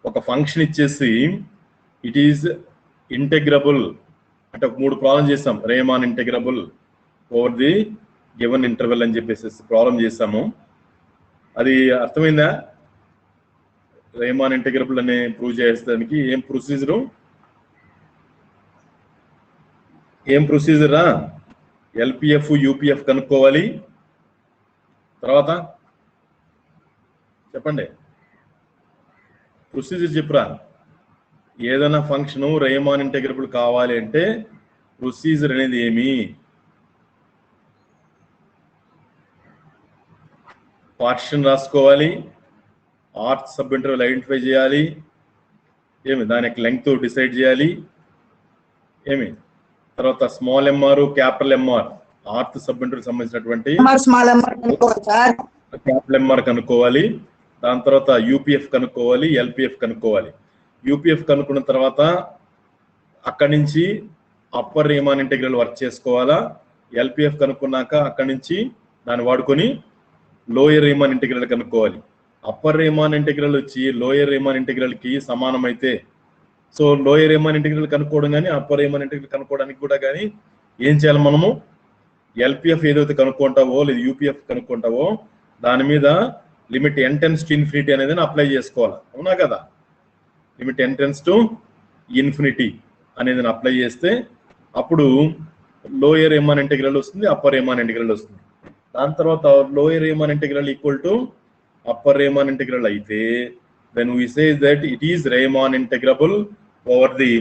ఒక ఫంక్షన్ ఇచ్చేసి it is ఇంటెగ్రబుల్ అంటే ఒక 3 ప్రాబ్లం చేసాం. రేమాన్ integrable over the given interval అని చెప్పేసి ప్రాబ్లం చేసాము. అది అర్థమైందా? రేమాన్ ఇంటెగ్రబుల్ అని ప్రూవ్ చేసేదానికి ఏం ప్రొసీజరా? ఎల్పిఎఫ్ యూపీఎఫ్ కనుక్కోవాలి. తర్వాత చెప్పండి, ప్రొసీజర్ చెప్పురా. ఏదైనా ఫంక్షన్ రేమాన్ ఇంటెగ్రబుల్ కావాలి అంటే ప్రొసీజర్ అనేది ఏమి? పార్టిషన్ రాసుకోవాలి, ఆర్త్ సబ్ ఇంటర్వెల్ ఐడెంటిఫై చేయాలి, ఏమి దాని యొక్క లెంగ్త్ డిసైడ్ చేయాలి, ఏమి తర్వాత small MR capital MR rth sub interval సంబంధించినటువంటి క్యాపిటల్ ఎంఆర్ కనుక్కోవాలి. దాని తర్వాత యూపీఎఫ్ కనుక్కోవాలి, ఎల్పిఎఫ్ కనుక్కోవాలి. యూపీఎఫ్ కనుక్కున్న తర్వాత అక్కడి నుంచి అప్పర్ రేమాన్ ఇంటెగ్రల్ వర్క్ చేసుకోవాలా. ఎల్పిఎఫ్ కనుక్కున్నాక అక్కడి నుంచి దాన్ని వాడుకొని లోయర్ రేమాన్ ఇంటెగ్రల్ కనుక్కోవాలి. అప్పర్ రేమాన్ ఇంటెగ్రల్ వచ్చి లోయర్ రేమాన్ ఇంటెగ్రల్ కి సమానం అయితే సో లోయర్ రేమాన్ ఇంటెగ్రల్ కనుక్కోవడం కానీ అప్పర్ రేమాన్ ఇంటెగ్రల్ కనుక్కోవడానికి కూడా కానీ ఏం చేయాలి? మనము ఎల్పిఎఫ్ ఏదైతే కనుక్కుంటావో లేదా యూపీఎఫ్ కనుక్కుంటావో దాని మీద limit n tends to infinity అనేది అప్లై చేసుకోవాలి. అవునా కదా? Limit n tends to infinity అనేది అప్లై చేస్తే అప్పుడు లోయర్ రేమాన్ ఇంటెగ్రల్ వస్తుంది, అప్పర్ రేమాన్ ఇంటెగ్రల్ వస్తుంది. దాని తర్వాత lower Riemann integral equal to upper Riemann integral అయితే then we say that it is Riemann integrable over the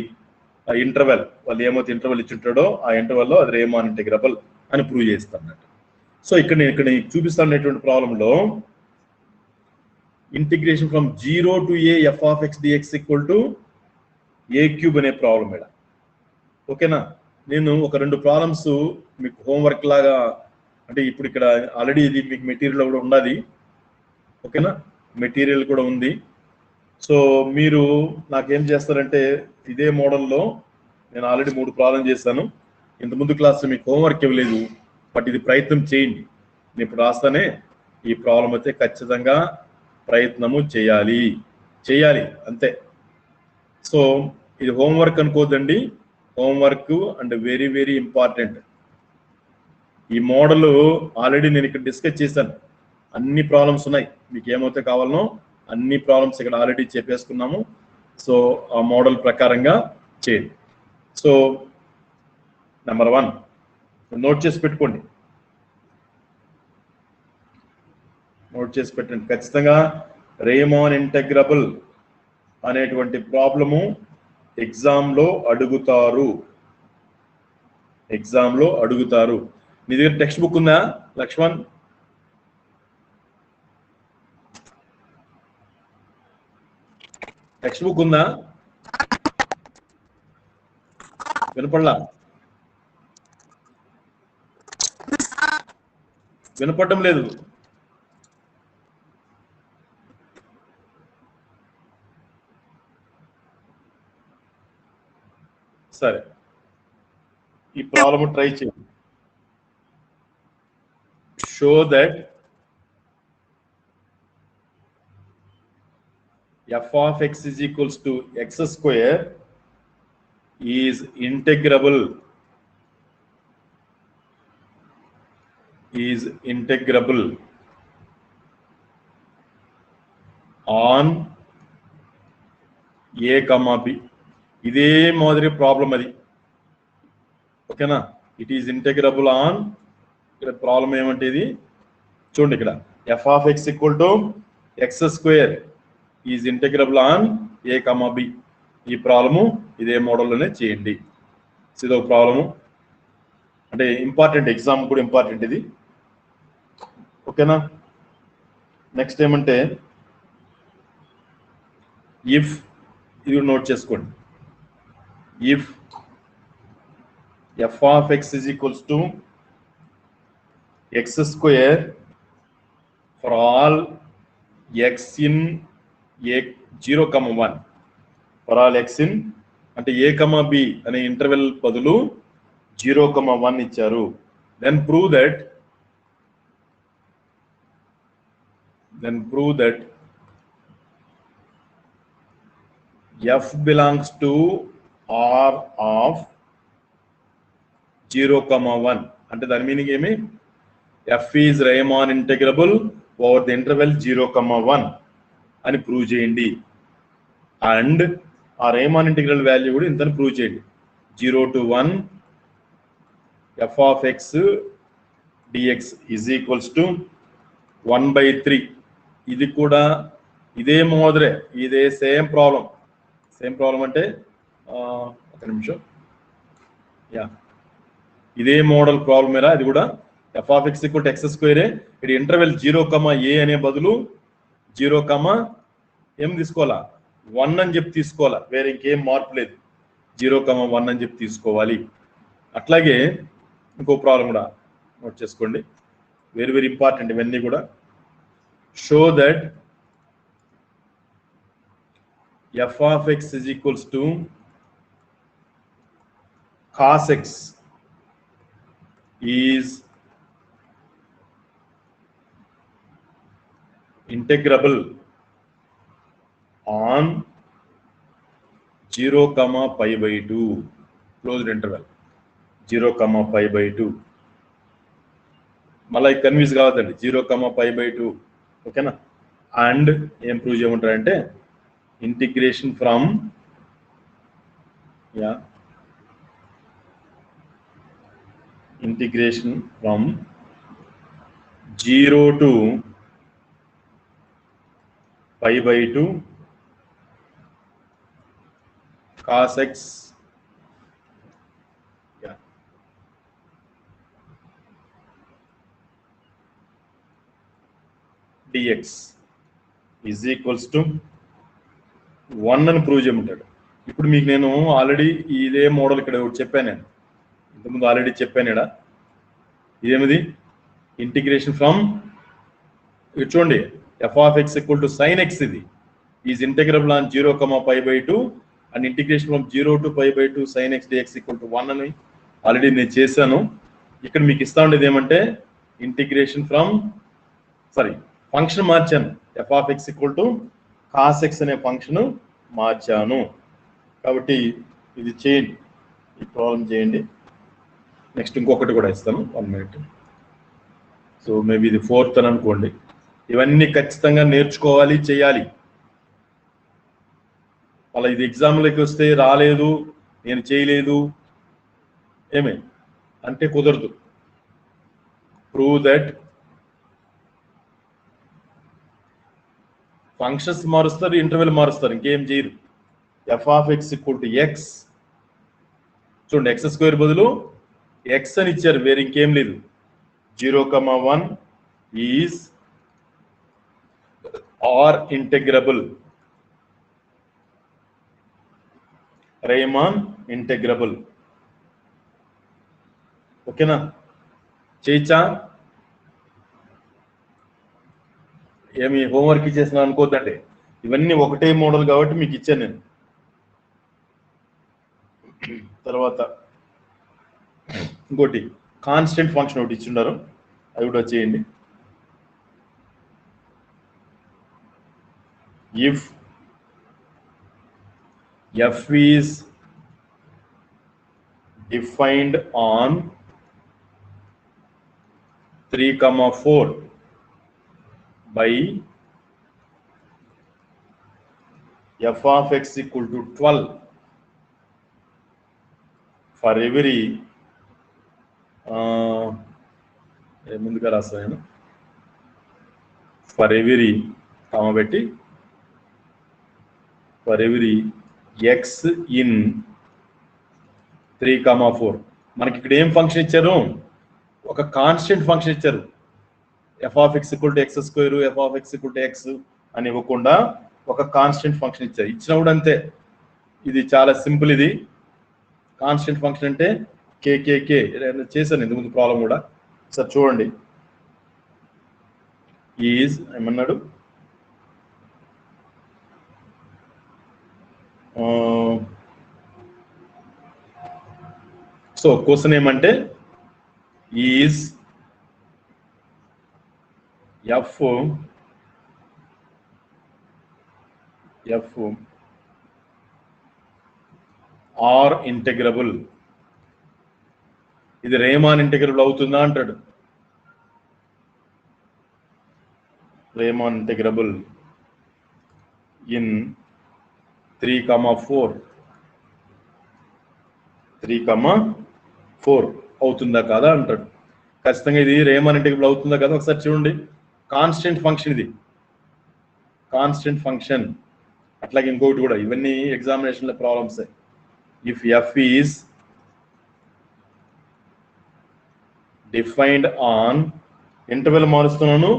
interval. వాళ్ళు ఏమైతే ఇంటర్వెల్ ఇచ్చుంటాడో ఆ ఇంటర్వెల్లో అది రేమాన్ ఇంటెగ్రబుల్ అని ప్రూవ్ చేస్తాను. సో ఇక్కడ చూపిస్తున్నటువంటి ప్రాబ్లంలో integration from 0 to a f of x dx equal to a cube అనే ప్రాబ్లం ఇక్కడ. ఓకేనా? నేను ఒక 2 ప్రాబ్లమ్స్ మీకు హోంవర్క్ లాగా అంటే ఇప్పుడు ఇక్కడ ఆల్రెడీ ఇది మీకు మెటీరియల్ కూడా ఉన్నది. ఓకేనా? మెటీరియల్ కూడా ఉంది. సో మీరు నాకేం చేస్తారంటే ఇదే మోడల్లో నేను ఆల్రెడీ 3 ప్రాబ్లం చేశాను. ఇంతకుముందు క్లాస్ మీకు హోంవర్క్ ఇవ్వలేదు, బట్ ఇది ప్రయత్నం చేయండి. నేను ఇప్పుడు రాస్తానే ఈ ప్రాబ్లం అయితే ఖచ్చితంగా ప్రయత్నము చేయాలి అంతే. సో ఇది హోంవర్క్ అనుకోద్దండి, homework and very very important. ఈ మోడల్ ఆల్రెడీ నేను ఇక్కడ డిస్కస్ చేశాను. అన్ని ప్రాబ్లమ్స్ ఉన్నాయి, మీకు ఏమైతే కావాలనో అన్ని ప్రాబ్లమ్స్ ఇక్కడ ఆల్రెడీ చెప్పేసుకున్నాము. సో ఆ మోడల్ ప్రకారంగా చేయండి. సో నెంబర్ 1 నోట్ చేసి పెట్టుకోండి, ఖచ్చితంగా రేమాన్ ఇంటెగ్రబుల్ అనేటువంటి ప్రాబ్లము ఎగ్జామ్లో అడుగుతారు. నీ దగ్గర టెక్స్ట్ బుక్ ఉందా లక్ష్మణ్? టెక్స్ట్ బుక్ ఉందా? వినపడలా? వినపడటం లేదు. సరే, ఈ ప్రాబ్లమ్ ట్రై చేయండి. Show that f of x is equals to x square is integrable on a comma b. ఇదే మాదిరి ప్రాబ్లం అది. ఓకేనా? ఇట్ ఈస్ ఇంటెగ్రబుల్ ఆన్, ఇక్కడ ప్రాబ్లం ఏమంటే ఇది చూడండి, ఇక్కడ f of x equal to x square is integrable on a comma b. ఈ ప్రాబ్లము ఇదే మోడల్లోనే చేయండి. ఇదొక ప్రాబ్లము, అంటే ఇంపార్టెంట్, ఎగ్జామ్ కూడా ఇంపార్టెంట్ ఇది. ఓకేనా? నెక్స్ట్ ఏమంటే ఇఫ్, ఇది నోట్ చేసుకోండి. If f of x is equals to x square for all x in a 0,1 for all x in అంటే a, b అనే ఇంటర్వెల్ బదులు 0,1 ఇచ్చారు. then prove that f belongs to r of 0, 1 అంటే దాని meaning ఏమి? f is Riemann integrable over the interval 0, 1 అని prove చేయండి. And ఆ రేమాన్ ఇంటిగ్రల్ వాల్యూ కూడా ఇంతని ప్రూవ్ చేయండి. 0 to 1 f of x dx is equals to 1/3. ఇది కూడా ఇదే మోదరే, ఇదే సేమ్ ప్రాబ్లం అంటే ఒక నిమిషం, ఇదే మోడల్ ప్రాబ్లం ఏరా ఇది కూడా. f of x equal to x square. ఇది ఇంటర్వెల్ 0, a అనే బదులు 0, ఏం తీసుకోవాలా? 1 అని చెప్పి తీసుకోవాలా, వేరే ఇంకేం మార్పు లేదు. 0, 1 అని చెప్పి తీసుకోవాలి. అట్లాగే ఇంకో ప్రాబ్లం కూడా నోట్ చేసుకోండి, వెరీ వెరీ ఇంపార్టెంట్ ఇవన్నీ కూడా. Show that f of x is equals to cos x is integrable on 0, π/2 closed interval 0, π/2. మళ్ళీ కన్ఫ్యూజ్ కావద్దండి, 0, π/2 ఓకేనా. అండ్ ఏం prove చేయమంటారంటే integration from 0 to π/2 cos x dx is equals to 1 అని prove చేయమంటాడు. ఇప్పుడు మీకు నేను already ఇదే మోడల్ ఇక్కడ చెప్పాను, నేను ఇంతకుముందు ఆల్రెడీ చెప్పాను. ఇక్కడ ఇదేమిది? ఇంటిగ్రేషన్ ఫ్రమ్, చూడండి, f of x equal to sin x ఇది is integrable on 0, π/2 and integration from 0 to π/2 sin x dx equal to 1 అని ఆల్రెడీ నేను చేశాను. ఇక్కడ మీకు ఇస్తా ఉండేది ఏమంటే ఇంటిగ్రేషన్ ఫ్రమ్, ఫంక్షన్ మార్చాను, f of x equal to cos x అనే ఫంక్షన్ మార్చాను. కాబట్టి ఇది చేయండి, ఈ ప్రాబ్లం చేయండి. నెక్స్ట్ ఇంకొకటి కూడా ఇస్తాను, 1 minute. సో మేబీ ఇది 4th అని అనుకోండి. ఇవన్నీ ఖచ్చితంగా నేర్చుకోవాలి, చేయాలి. అలా ఇది ఎగ్జామ్లోకి వస్తే రాలేదు, నేను చేయలేదు ఏమే అంటే కుదరదు. ప్రూవ్ దట్ ఫంక్షన్స్ మారుస్తారు, ఇంటర్వెల్ మారుస్తారు, ఇంకేం చేయరు. f of x equal to x, చూడండి, x² బదులు x అని ఇచ్చారు, వేరే ఇంకేం లేదు. 0, 1 ఈజ్ ఆర్ ఇంటెగ్రబుల్, రేమాన్ ఇంటెగ్రబుల్. ఓకేనా, చేయొచ్చా? ఏమి హోంవర్క్ ఇచ్చేసిన అనుకోద్దండి, ఇవన్నీ ఒకటే మోడల్ కాబట్టి మీకు ఇచ్చాను నేను. తర్వాత ఇంకోటి కాన్స్టెంట్ ఫంక్షన్ ఒకటి ఇచ్చిండారు, అది కూడా చేయండి. If f is defined on 3, 4 by f of x equal to 12 for every ముందుగా రాస్తాను, ఫర్ ఎవరీ పెట్టి ఫర్ ఎవరీ x in 3, 4. మనకి ఇక్కడ ఏం ఫంక్షన్ ఇచ్చారు? ఒక కాన్స్టెంట్ ఫంక్షన్ ఇచ్చారు. f of x equal to x², f of x equal to x అని ఇవ్వకుండా ఒక కాన్స్టెంట్ ఫంక్షన్ ఇచ్చారు. ఇచ్చినప్పుడు అంతే, ఇది చాలా సింపుల్. ఇది కాన్స్టెంట్ ఫంక్షన్ అంటే కేకేకే చేశాను ఇంతకుముందు ప్రాబ్లం కూడా. సార్ చూడండి, ఈజ్ ఏమన్నాడు, సో క్వశ్చన్ ఏమంటే ఈజ్ f ఆర్ ఇంటెగ్రబుల్. ఇది రేమాన్ ఇంటెగ్రబుల్ అవుతుందా అంటాడు. రేమాన్ ఇంటెగ్రబుల్ ఇన్ 3,4 అవుతుందా కాదా అంటాడు. ఖచ్చితంగా ఇది రేమాన్ ఇంటెగ్రబుల్ అవుతుందా కదా ఒకసారి చూడండి. కాన్స్టెంట్ ఫంక్షన్, ఇది కాన్స్టెంట్ ఫంక్షన్. అట్లాగే ఇంకొకటి కూడా, ఇవన్నీ ఎగ్జామినేషన్ల problems. If f is defined on, interval మారుస్తున్నాను,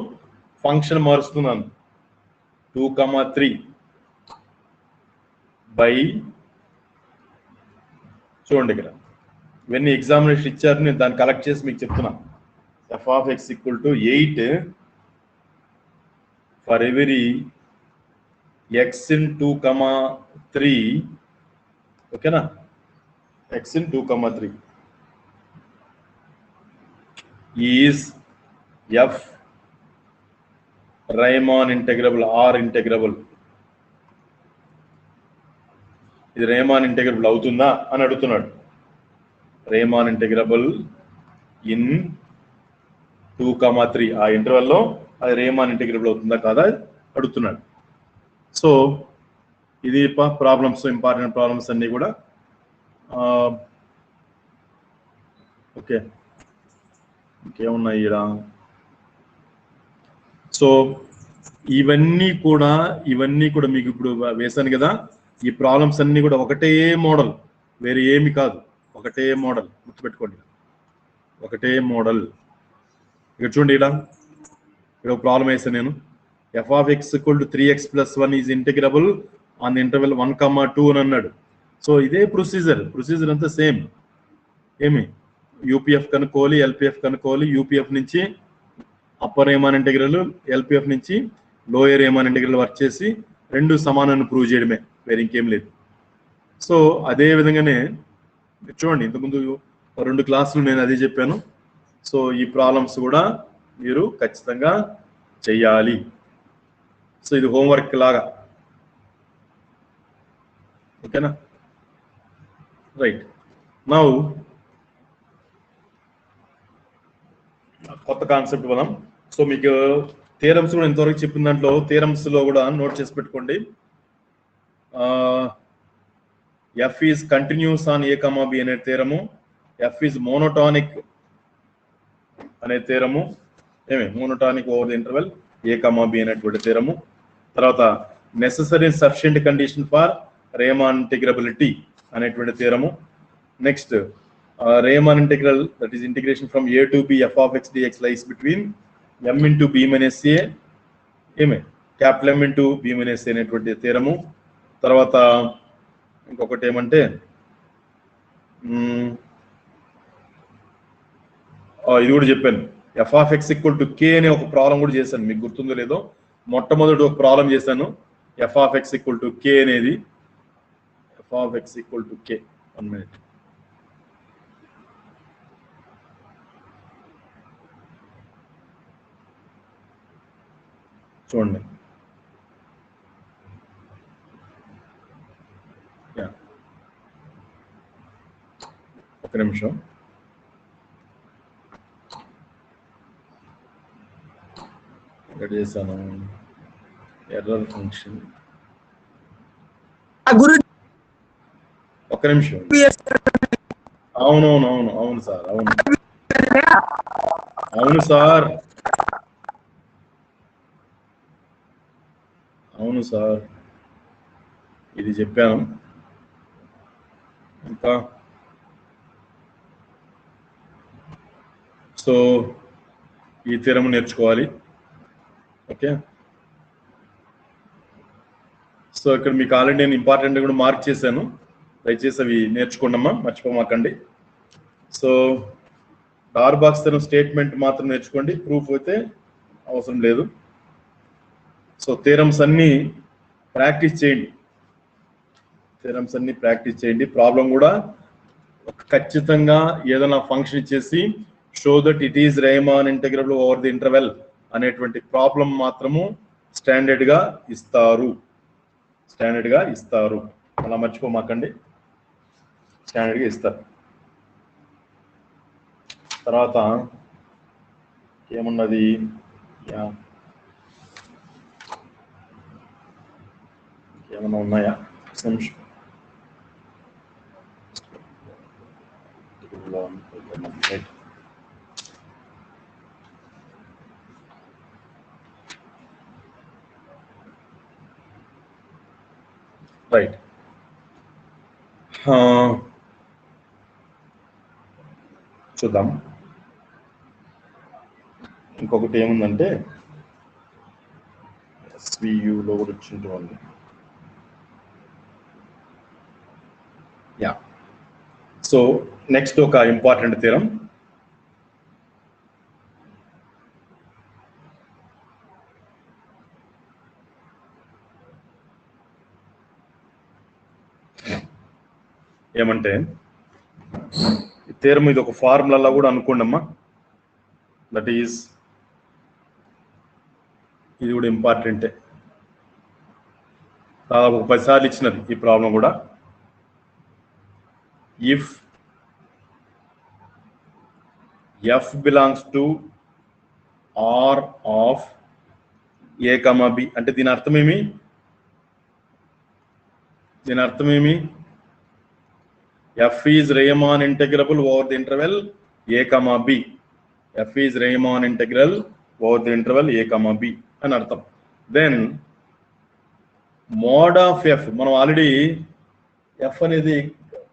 ఫంక్షన్ మారుస్తున్నాను, 2,3 బై, చూడండి ఇక్కడ ఇవన్నీ ఎగ్జామినేషన్ ఇచ్చారు, నేను దాన్ని కలెక్ట్ చేసి మీకు చెప్తున్నా. f of x equal to 8 for every x in 2,3, ఓకేనా, x in 2,3 is f Riemann integrable or integrable. ఇది రేమాన్ ఇంటెగ్రబుల్ అవుతుందా అని అడుగుతున్నాడు. రేమాన్ ఇంటెగ్రబుల్ ఇన్ 2,3 ఆ ఇంటర్వెల్లో అది రేమాన్ ఇంటెగ్రబుల్ అవుతుందా కాదా అడుగుతున్నాడు. సో ఇది ప్రాబ్లమ్స్, ఇంపార్టెంట్ ప్రాబ్లమ్స్ అన్నీ కూడా. ఓకే, ఇంకేమున్నాయి ఇక్కడ. సో ఇవన్నీ కూడా మీకు ఇప్పుడు వేశాను కదా. ఈ ప్రాబ్లమ్స్ అన్ని కూడా ఒకటే మోడల్, వేరే ఏమి కాదు, ఒకటే మోడల్, గుర్తుపెట్టుకోండి, ఒకటే మోడల్. ఇక్కడ చూడండి, ఇక్కడ ఒక ప్రాబ్లం వేసాను నేను. f of x equal to 3x plus 1 is integrable on the interval 1,2 అని అన్నాడు. సో ఇదే ప్రొసీజర్ అంతా సేమ్. ఏమి యూపీఎఫ్ కనుక్కోవాలి, ఎల్పిఎఫ్ కనుక్కోవాలి. యూపీఎఫ్ నుంచి అప్పర్ రేమాన్ ఇంటెగ్రల్, ఎల్పిఎఫ్ నుంచి లోయర్ రేమాన్ ఇంటెగ్రల్ వర్క్ చేసి రెండు సమానాన్ని ప్రూవ్ చేయడమే, వేరే ఇంకేం లేదు. సో అదే విధంగానే చూడండి, ఇంతకుముందు 2 క్లాసులు నేను అదే చెప్పాను. సో ఈ ప్రాబ్లమ్స్ కూడా మీరు ఖచ్చితంగా చెయ్యాలి. సో ఇది హోంవర్క్ లాగా, ఓకేనా. రైట్, నౌ కొత్త కాన్సెప్ట్ మనం. సో మీకు థియరమ్స్ కూడా ఇంతవరకు చెప్పిన దాంట్లో థియరమ్స్ లో కూడా నోట్ చేసి పెట్టుకోండి. F is continuous on a comma b అనే థియరము, ఎఫ్ ఈజ్ మోనోటానిక్ అనే theorem, monotonic over the interval a comma b అనేటువంటి థియరము. తర్వాత necessary sufficient condition for Riemann integrability అనేటువంటి theorem. Next Riemann integral, that is integration from a to b f of x dx lies between m into b minus a, capital M into b minus a అనేటువంటి theorem. తర్వాత ఇంకొకటి ఏమంటే, ఇది కూడా చెప్పాను, f of x equal to k అనే ఒక problem కూడా చేశాను, మీకు గుర్తుందో లేదో. మొట్టమొదటి ఒక ప్రాబ్లం చేశాను, f of x equal to k అనేది. F of x equal to k, 1 minute. చూడండి, ఒక నిమిషం. ఎక్కడ చేశాను, ఎర్రర్ ఫంక్షన్, ఒక్క నిమిషం. అవును సార్, అవును సార్, ఇది చెప్పాను. ఇంకా సో ఈ థియరమ్ నేర్చుకోవాలి, ఓకే. సో ఇక్కడ మీకు ఆల్రెడీ నేను ఇంపార్టెంట్ కూడా మార్క్ చేశాను, దయచేసి అవి నేర్చుకోండమ్మా, మర్చిపోమాకండి. So Darboux theorem statement మాత్రం నేర్చుకోండి, ప్రూఫ్ అయితే అవసరం లేదు. సో థియరమ్స్ అన్ని ప్రాక్టీస్ చేయండి, ప్రాబ్లం కూడా ఖచ్చితంగా ఏదైనా ఫంక్షన్ ఇచ్చేసి show that it is Riemann integrable over the interval అనేటువంటి ప్రాబ్లం మాత్రము స్టాండర్డ్ గా ఇస్తారు, అలా మర్చిపోమాకండి. స్టాండర్డ్గా ఇస్తారు. తర్వాత ఏమున్నది, ఏమన్నా ఉన్నాయా? నిమిషం. రైట్. చూద్దాం. ఇంకొకటి ఏముందంటే SVUలో కూడా వచ్చింటుంది. సో నెక్స్ట్ ఒక ఇంపార్టెంట్ థీరం, ఏమంటే ఈ థీరం ఇది ఒక ఫార్ములాలో కూడా అనుకోండమ్మా. దట్ ఈజ్, ఇది కూడా ఇంపార్టెంటే, దాదాపు 10 సార్లు ఇచ్చినది ఈ ప్రాబ్లం కూడా. If F belongs to R of A, B అంటే దీని అర్థం ఏమి? F is Riemann integrable over the interval A, B. F is Riemann integral over the interval A, B అని అర్థం. దెన్ మోడ్ ఆఫ్ F, మనం already F అనేది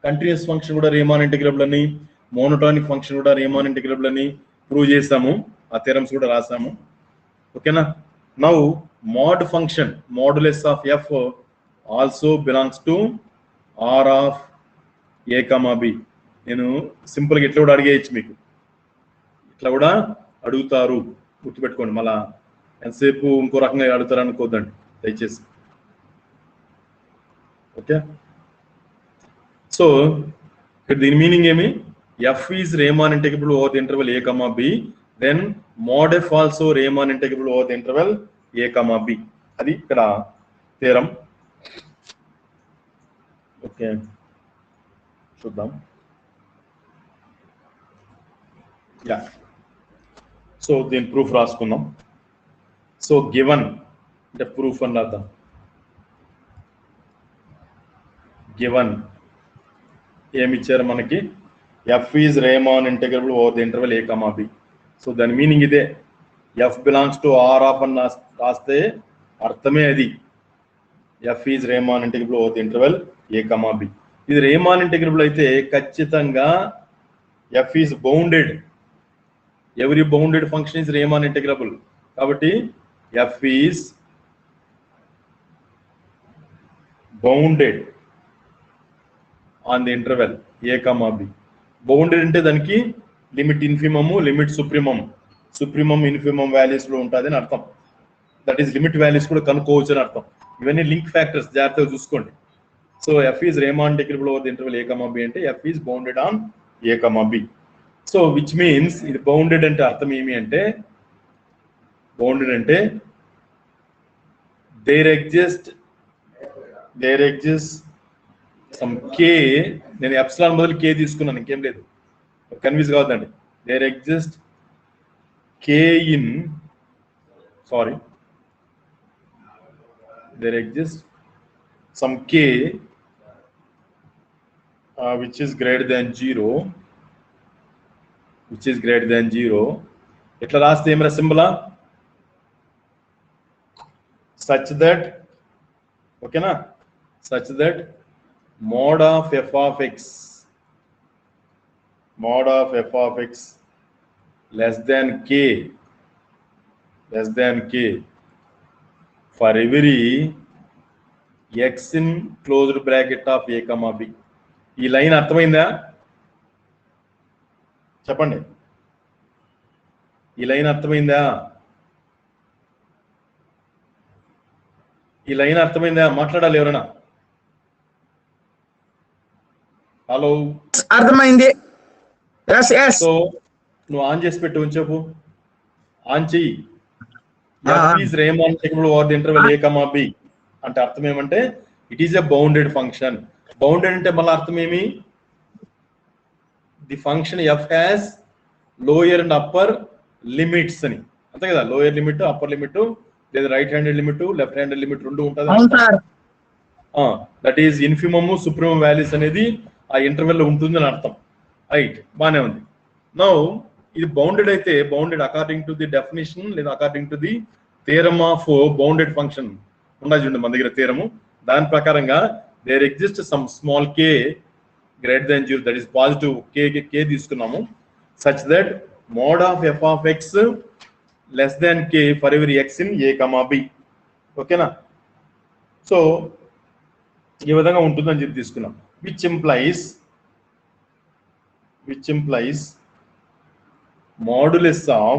continuous function కూడా Riemann integrable అని, మోనోటానిక్ ఫంక్షన్ కూడా రీమాన్ ఇంటిగ్రబుల్ అని prove చేసాము, ఆ థీరమ్స్ కూడా రాసాము. ఓకేనా? Now mode function మోడులెస్ of F also belongs to R of A, B. నేను సింపుల్గా ఇట్లా కూడా అడిగేయచ్చు, మీకు ఇట్లా కూడా అడుగుతారు, గుర్తుపెట్టుకోండి. మళ్ళా ఎంతసేపు ఇంకో రకంగా అడుగుతారు అనుకోద్దండి దయచేసి. ఓకే, సో దీని మీనింగ్ ఏమి? F is Riemann integrable over the interval A, B. Then mod F also Riemann integrable over the interval A, B. అది ఇక్కడ థీరం. ఓకే, చూద్దాం. సో దీని ప్రూఫ్ రాసుకుందాం. సో గివన్ అంటే ప్రూఫ్ అని రాద్దాం. గివన్ ఏమి ఇచ్చారు మనకి? F is Riemann integrable over the interval A, B. So దాని మీనింగ్ ఇదే. F belongs to R of అని రాస్తే అర్థమే అది. F is Riemann integrable over the interval A, B. ఇది రీమాన్ ఇంటిగ్రబుల్ అయితే ఖచ్చితంగా F is bounded. Every bounded function is Riemann integrable. కాబట్టి F is bounded on the interval A, B. Bounded అంటే దానికి limit infimum, limit supremum infimum values లో ఉంటుంది అని అర్థం. దట్ ఈస్ లిమిట్ వాల్యూస్ కూడా కనుక్కోవచ్చు అని అర్థం. ఇవన్నీ లింక్ ఫ్యాక్టర్స్, జాగ్రత్తగా చూసుకోండి. So F is Riemann integrable over the interval A, B అంటే F is bounded on A, B. So which means ఇది బౌండెడ్ అంటే అర్థం ఏమి అంటే, బౌండెడ్ అంటే దేర్ ఎగ్జిస్ట్ సమ్ K, నేను ఎప్సిలాన్ బదులు K తీసుకున్నాను, ఇంకేం లేదు, కన్ఫ్యూజ్ కావద్దండి. There exist K in, sorry, there exist some K which is greater than 0, ఇట్లా రాస్తే ఏమరా సింబలా? such that, ఓకేనా, such that mod of f of x less than k for every x in closed bracket of A, B. ఈ line అర్థమైందా? చెప్పండి, ఈ line అర్థమైందా? మాట్లాడాలి ఎవరైనా. హలో, అర్థమైంది. సో నువ్వు ఆన్ చేసి పెట్టు, ఉంచేపు ఆన్ చెయ్యి. Riemann integrable over the interval A, B అంటే అర్థం ఏమంటే it is a bounded function. Bounded అంటే మళ్ళీ అర్థం ఏమి? The function F has lower and upper limits అని, అంతే కదా. లోయర్ లిమిట్, అప్పర్ లిమిట్, లేదా right handed limit, left handed limit రెండు ఉంటుంది. That is infimum supremum values అనేది ఆ ఇంటర్వెల్ లో ఉంటుంది అని అర్థం. రైట్, బానే ఉంది. నౌ ఇది బౌండెడ్ అయితే, bounded according to the definition లేదా according to the theorem of bounded function ఉండాలి చూడండి మన దగ్గర థియరము. దాని ప్రకారంగా there exist some small k greater than 0, that is positive k తీసుకున్నాము, such that mod of f of x less than k for every x in a comma b. ఓకేనా? So ఈ విధంగా ఉంటుందని చెప్పి తీసుకున్నాం. Which implies modulus of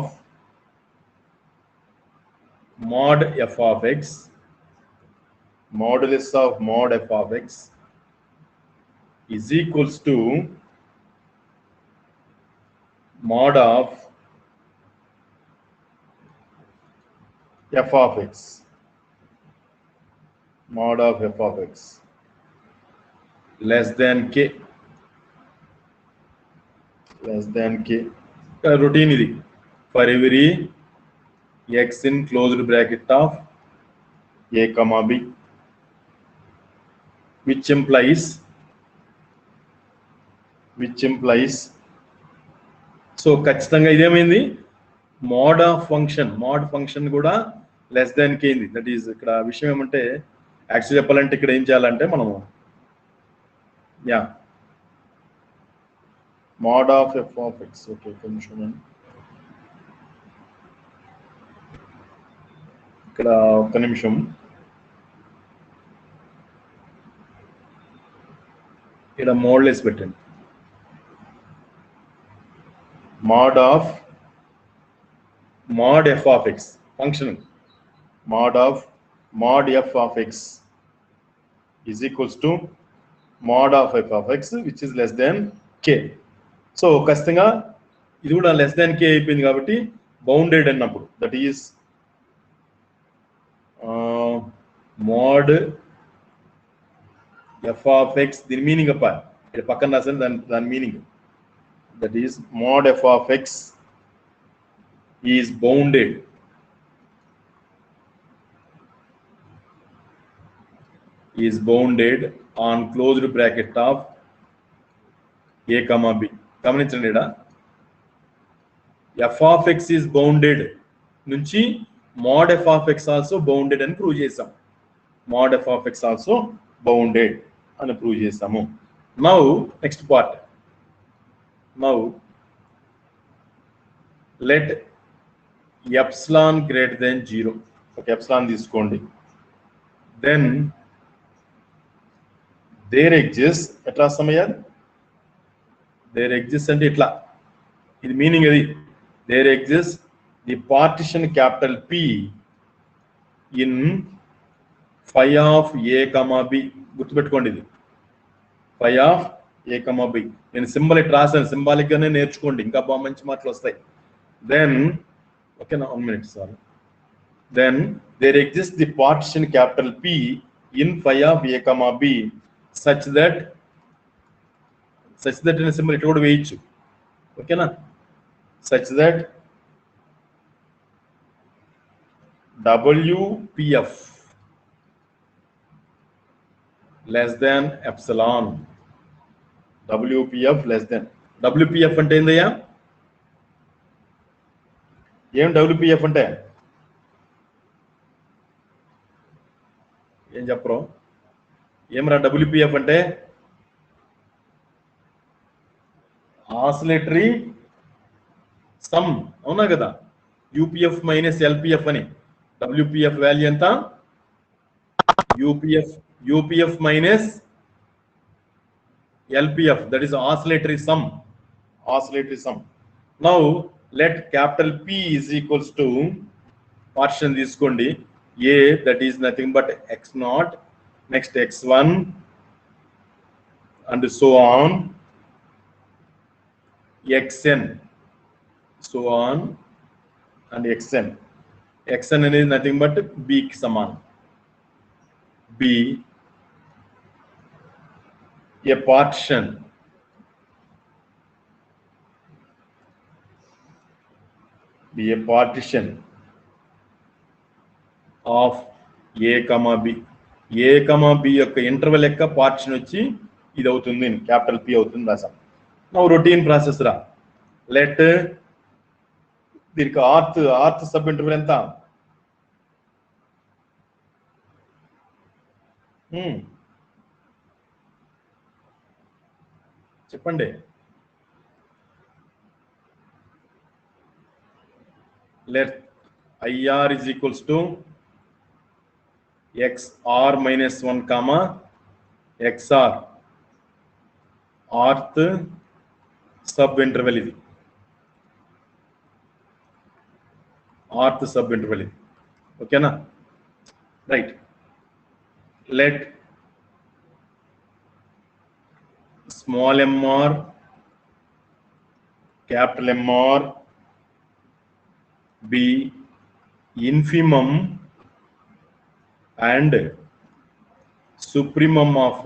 mod f of x, modulus of mod f of x is equals to mod of f of x, mod of f of x less than k, routine ఇది for every x in closed bracket of a comma b, which implies so ఖచ్చితంగా ఇదేమైంది, mode function కూడా less than కే అయింది. That is ఇక్కడ విషయం ఏమంటే, actual చెప్పాలంటే ఇక్కడ ఏం చేయాలంటే మనము mod of f of x, okay కొంచెం ఇక్కడ ఒక్క నిమిషం, ఇక్కడ మోడ్లెస్ పెట్టండి. mod f of x function, mod f of x is equals to mod of f of x which is less than k. So ఖచ్చితంగా ఇది కూడా లెస్ దాన్ కే అయిపోయింది కాబట్టి బౌండెడ్ అన్నప్పుడు that is mod f of x, దీని meaning అప్ప ఇక్కడ పక్కన రాసాను, దాని meaning that is mod f of x is bounded on closed bracket of a comma b. గమనించండి, ఇక్కడ f of x is bounded నుంచి mod f of x also bounded అని ప్రూవ్ చేసాం. Mod f of x also bounded అని prove చేసాము. Now next part, now let epsilon greater than 0, ఒక epsilon తీసుకోండి. Then there exist, ఎట్లా సమయాలు there exist అంటే ఇట్లా, ఇది మీనింగ్ అది. There exist the partition capital P in phi of a comma b. గుర్తుపెట్టుకోండి, ఇది phi of a comma b. నేను సింబల్ ఇట్లా రాశాను, సింబాలిక్ గానే నేర్చుకోండి, ఇంకా బాగా మంచి మాటలు వస్తాయి. దెన్ ఓకేనా, 1 minute sir. Then there exist the partition capital P in phi of a comma b such that అనే సింబల్ ఇట్లా కూడా వేయచ్చు. ఓకేనా, such that WPF less than epsilon. WPF less than, WPF అంటే ఏందయ్యా? ఏం WPF అంటే ఏం చెప్పరు? ఏమరా WPF అంటే? ఆసిలేటరీ సమ్, అవునా కదా? యూపీఎఫ్ మైనస్ ఎల్పిఎఫ్ అని. WPF వాల్యూ ఎంత? UPF minus LPF, that is oscillatory sum. Now let capital P is equals to partition తీసుకోండి, A, that is nothing but x0, next x1 and so on, xn, so on and xn. xn is nothing but b కి సమానం. b a partition be a partition of a comma b. a comma b యొక్క interval యొక్క partition వచ్చి ఇది అవుతుంది, capital P అవుతుంది రాసాం. Now routine process రా. లెట్ దీనికి ఆర్త్ సబ్ ఇంటర్వెల్ ఎంత? చెప్పండి. let IR is equals to XR minus 1 comma XR rth sub interval ఇది, rth sub interval ఇది. ఓకేనా? Right. let small mr capital MR be infimum and supremum of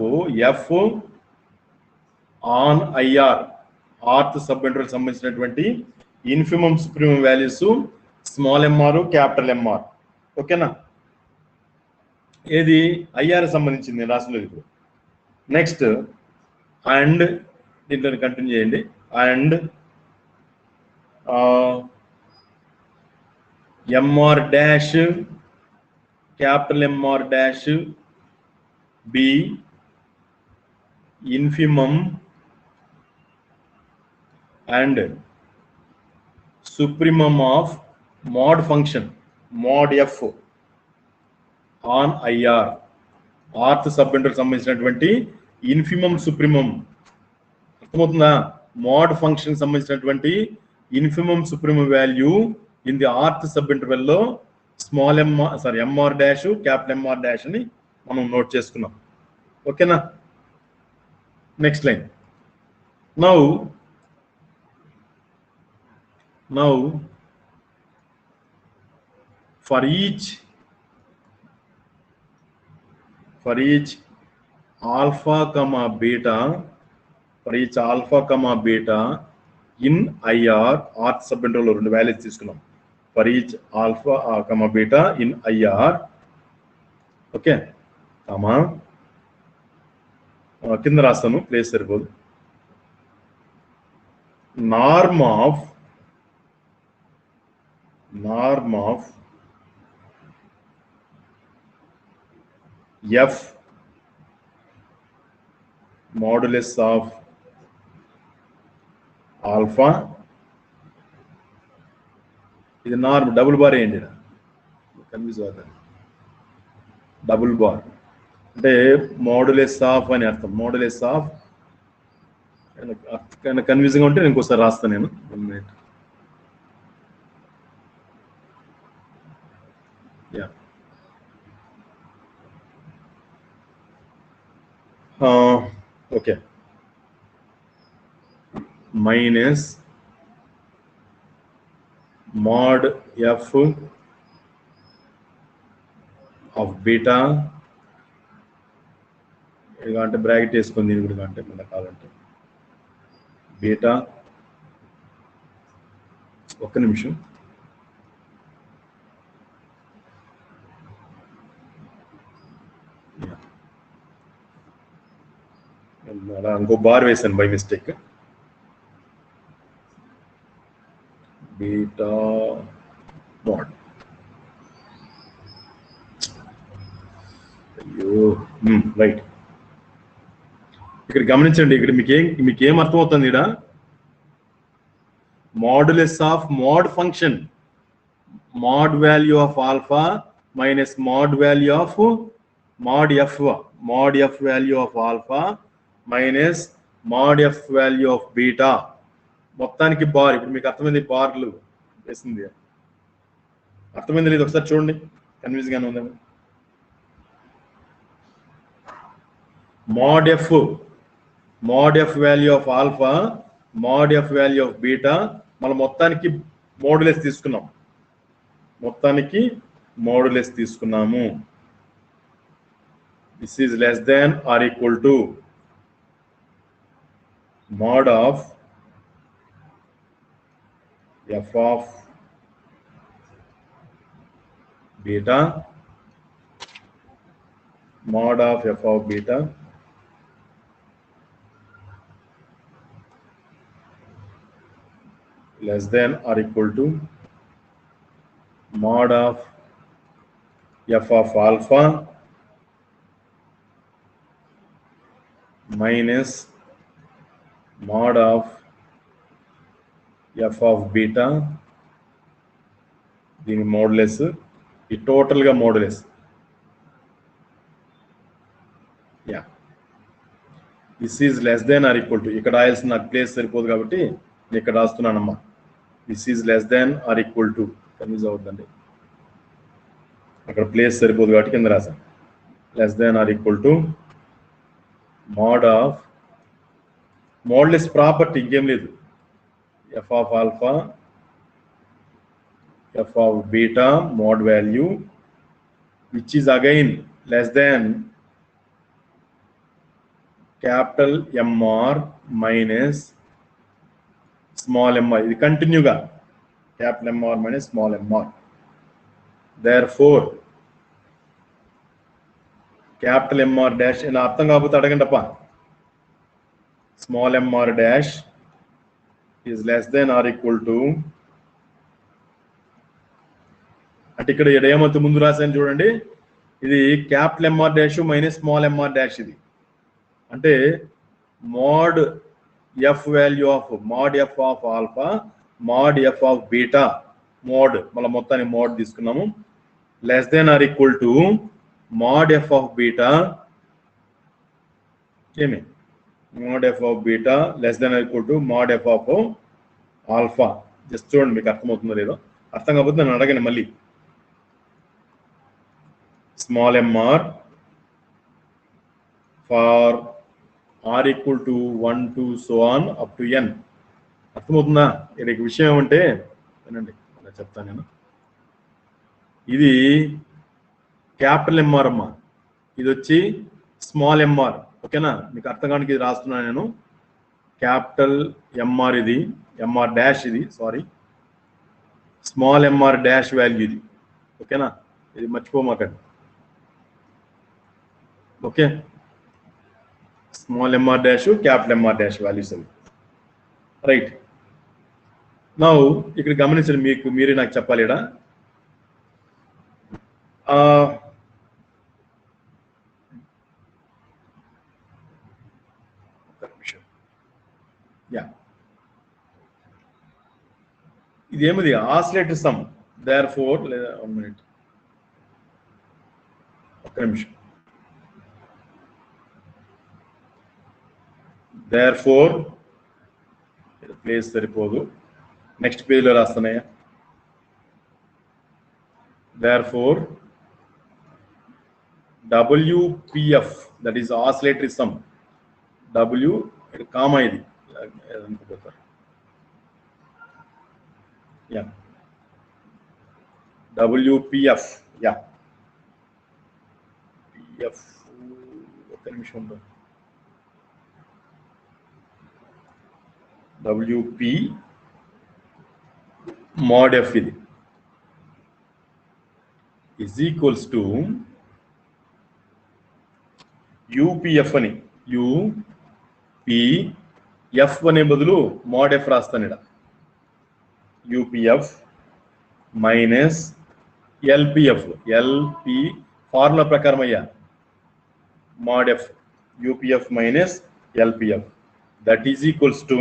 F on IR, rth sub interval సంబంధించినటువంటి infimum supremum values small MR capital MR. ఓకేనా? ఏది IR సంబంధించింది రాసులేదు ఇప్పుడు. Next and దీంట్లో కంటిన్యూ చేయండి. And MR dash capital MR dash be infimum and supremum of mod function mod F on IR, rth sub interval సంబంధించినటువంటి infimum supremum. అర్థమవుతుందా? Mod function సంబంధించినటువంటి infimum supremum value in the rth sub interval లో small MR dash capital MR dash అని మనం note చేసుకున్నాం. ఓకేనా? Next line. Now for each alpha comma beta, for each alpha comma beta in IR, rth sub interval లో రెండు values తీసుకున్నాం. for each alpha comma beta in IR. Okay comma కింద రాస్తాను, place సరిపోదు. Norm of F modulus of alpha, ఇది norm double bar ఏంటి? Confuse అవుతుంది. Double bar అంటే మోడులెస్ ఆఫ్ అని అర్థం. మోడులెస్ ఆఫ్ కన్ఫ్యూజింగ్ ఉంటే నేను ఇంకోసారి రాస్తాను. నేను 1 minute. Okay minus mod F of beta, అంటే బ్రాకెట్ వేసుకొని దీని కూడా అంటే మన కావాలంటే బీటా. ఒక్క నిమిషం. అలా ఇంకో బార్ వేసాను బై మిస్టేక్. Beta mod. అయ్యో రైట్. ఇక్కడ గమనించండి, ఇక్కడ మీకేం అర్థమవుతుంది? ఇక్కడ మోడులెస్ of mode function, mode value of alpha minus mode value of mod F, mode f value of alpha minus mode f value of beta. మొత్తానికి బార్. ఇప్పుడు మీకు అర్థమైంది, బార్లు వేసింది. అర్థమైంది లేదు? ఒకసారి చూడండి, కన్ఫ్యూజ్ గానే ఉందండి. Mode f value of alpha, mod f value of beta. మనం మొత్తానికి మోడులెస్ తీసుకున్నాం, this is less than or equal to mod of F of beta mod of f of beta less than or equal to mod of f of alpha minus mod of f of beta దీని modulus ఈ టోటల్గా modulus yeah this is less than or equal to ఇక్కడ రాయాల్సిన నాకు place సరిపోదు కాబట్టి నేను ఇక్కడ రాస్తున్నానమ్మా this is less than or equal to confuse అవుతుందండి అక్కడ ప్లేస్ సరిపోదు కాబట్టి కింద రాసాను less than or equal to mod of modulus property ఇంకేం లేదు f of alpha f of beta mod value which is again less than capital MR minus small mr ఇది కంటిన్యూగా capital MR minus small mr therefore capital MR dash ఇలా అర్థం కాకపోతే అడగండి అప్ప small mr dash is less than or equal to అంటే ఇక్కడ ఏమవుతుంది ముందు రాసాను చూడండి ఇది capital MR dash minus small MR dash ఇది అంటే mod f value of mod f of alpha mod f of beta mod మళ్ళీ మొత్తాన్ని మోడ్ తీసుకున్నాము less than or equal to mod f of beta ఏమి mod f of beta less than or equal to mod f of alpha just చూడండి మీకు అర్థమవుతుందో లేదో అర్థం కాకపోతే నేను అడగండి మళ్ళీ small mr for r equal to 1 to so on up to n అర్థమవుతుందా ఇది విషయం ఏమంటే వినండి అలా చెప్తాను నేను ఇది క్యాపిటల్ ఎంఆర్ అమ్మా ఇది వచ్చి స్మాల్ ఎంఆర్ ఓకేనా మీకు అర్థం కానికి ఇది రాస్తున్నాను నేను క్యాపిటల్ ఎంఆర్ ఇది ఎంఆర్ డాష్ ఇది sorry small MR dash value ఇది ఓకేనా ఇది మర్చిపోమాకండి okay small MR dash capital MR dash values అవి రైట్ నౌ ఇక్కడ గమనించండి మీకు మీరే నాకు చెప్పాలి ఇక్కడ యా ఇదేమిది ఆసిలేటర్ సమ్ దేర్ ఫోర్ లేదా 1 మినిట్ ఒక్క నిమిషం therefore ప్లేస్ సరిపోదు నెక్స్ట్ పేజ్లో రాస్తున్నాయా therefore WPF that is oscillatory sum W comma ఇది అనుకోపోతారు యా WPF యా PF ఒక్క నిమిషం ఉంటుంది WP mod F ఇది is equals to UPF అని UPF అనే బదులు mod F రాస్తాను ఇక్కడ UPF minus LPF LP formula ప్రకారం అయ్యా mod F UPF minus LPF that is equals to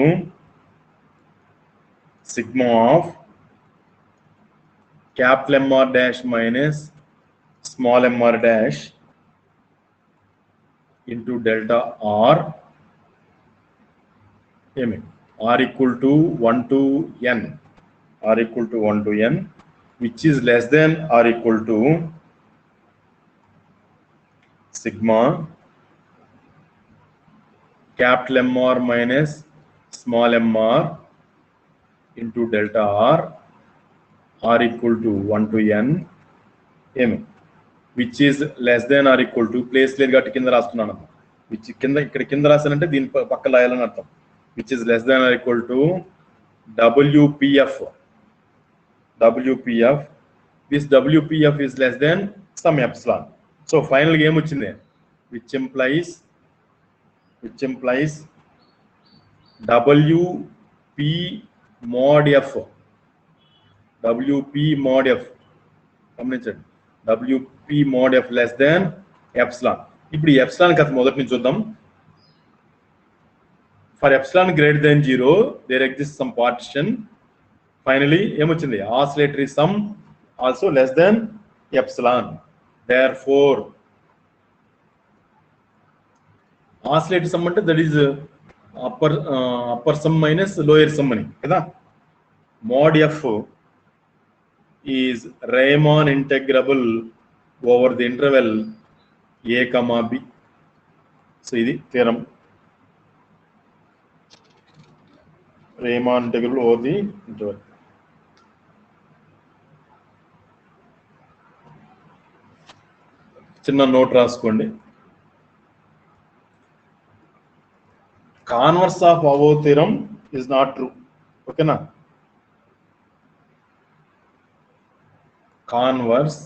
sigma of capital MR dash minus small mr dash into delta R R equal to 1 to n R equal to 1 to n which is less than or equal to sigma capital MR minus small mr into delta R equal to 1 to n which is less than or equal to place లేదు కాబట్టి కింద రాస్తున్నాను which కింద ఇక్కడ కింద రాసానంటే దీని పక్కన రాయాలని అర్థం which is less than or equal to WPF this WPF is less than some epsilon. So final game వచ్చింది, which implies WP mod F, WP mod F, గమనించండి, WP mod F less than epsilon. ఇప్పుడు ఈ epsilon కథ మొదటి నుంచి చూద్దాం. For epsilon greater than 0 there exists some partition. Finally ఏమొచ్చింది, oscillatory sum also less than epsilon. Therefore oscillatory sum అంటే that is upper sum minus lower sum అని కదా. Mod F is Riemann integrable over the interval a comma b. So ఇది theorem, Riemann integrable over the interval. చిన్న note రాసుకోండి. Converse of above theorem is not true. Okay na? Converse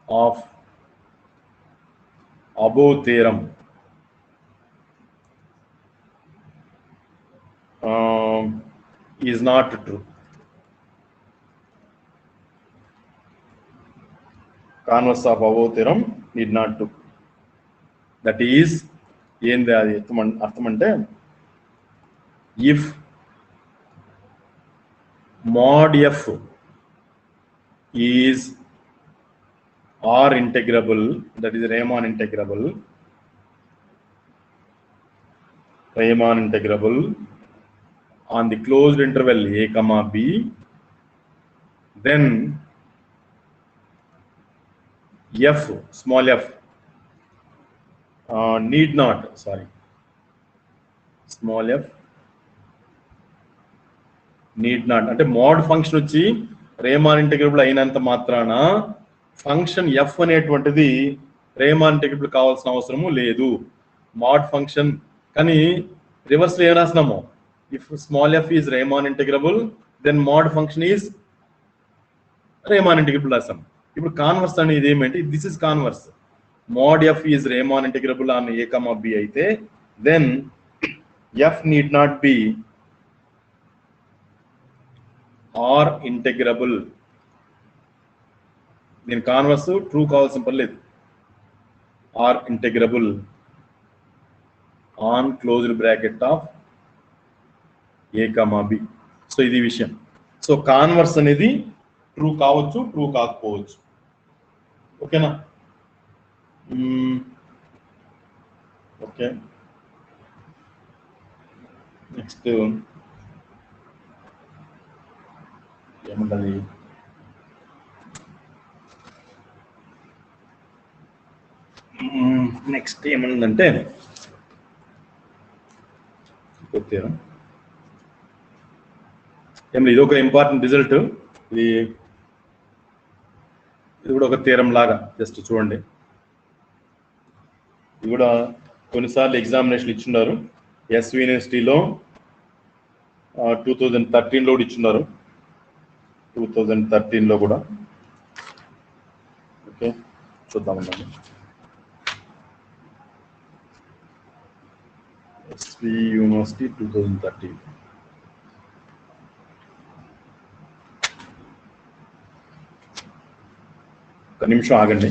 of above theorem is not true. Converse of above theorem need not true. That is ఏంది అది అర్థం అంటే, if mod F is R integrable, that is Riemann integrable on the closed interval a comma b, then F, small f, need not, small f need not అంటే mode function వచ్చి రేమాన్ integrable అయినంత మాత్రాన function f అనేటువంటిది రేమాన్ integrable కావాల్సిన అవసరము లేదు. Mode function కానీ reverse లో ఏం రాసినాము, if small f is Riemann integrable then mod function is Riemann integrable రాసాం. ఇప్పుడు కాన్వర్స్ అనేది ఏమంటే, this is converse. mod f is Riemann integrable on a comma b అయితే then f need not be R integrable. దీని converse true కావాల్సిన పని లేదు. R integrable on closed bracket of a comma b. So ఇది విషయం. So converse అనేది true కావచ్చు, true కాకపోవచ్చు. ఓకేనా? ఓకే, నెక్స్ట్ ఏముంటుంది, నెక్స్ట్ ఏమన్నదంటే ఇది ఒక ఇంపార్టెంట్ రిజల్ట్. ఇది కూడా ఒక థియరం లాగా, జస్ట్ చూడండి. ఇది కూడా కొన్నిసార్లు ఎగ్జామినేషన్ ఇచ్చున్నారు. ఎస్వి యూనివర్సిటీలో 2013లో కూడా ఇచ్చున్నారు. 2013లో కూడా. ఓకే, చూద్దామన్నాను. SV university 2013. ఒక నిమిషం ఆగండి.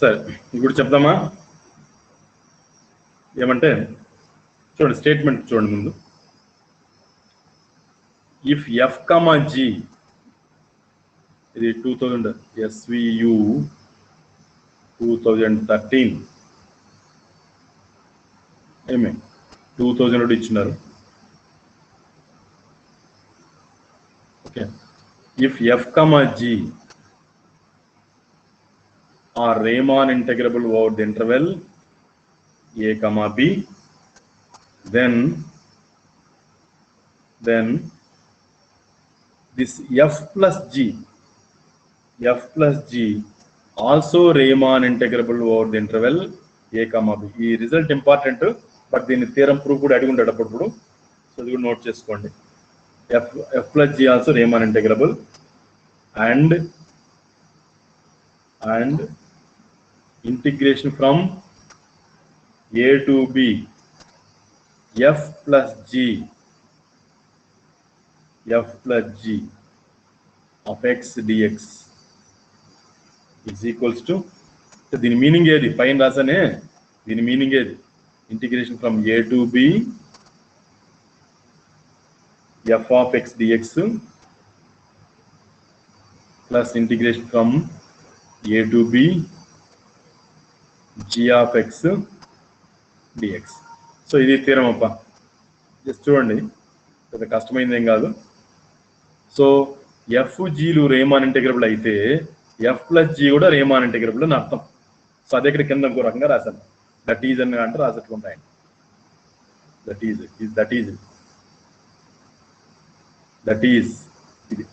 సరే, ఇప్పుడు చెప్దామా? ఏమంటే చూడండి, స్టేట్మెంట్ చూడండి ముందు. ఇఫ్ ఎఫ్ కమా జీ, ఇది 2000 SVU 2013 ఏమే 2000 ఇచ్చినారు. Okay, if f comma g are Riemann integrable over the interval a comma b, then this f plus g also Riemann integrable over the interval a comma b. ఈ result important, but దీని theorem proof కూడా అడిగి ఉంటాడు అప్పుడు. So ఇది కూడా note చేసుకోండి. f plus g also Riemann integrable and integration from a to b f plus g of x dx is equals to, దీని మీనింగ్ ఏది పైన రాసానే, దీని మీనింగ్ ఏది, integration from a to b f of x dx plus integration from a to b g of x dx. So ఇది theorem అప్ప, just చూడండి, పెద్ద కష్టమైంది ఏం కాదు. సో ఎఫ్ జీలు రేమాన్ ఇంటిగ్రబుల్ అయితే ఎఫ్ ప్లస్ జీ కూడా రేమాన్ ఇంటిగ్రబుల్ అని అర్థం. సో అదే ఇక్కడ కింద ఇంకో రకంగా రాశాను, దట్ ఈజ్ అని అంటే రాసేట్టుకుంటాయండి. దట్ ఈజ్ ఇది.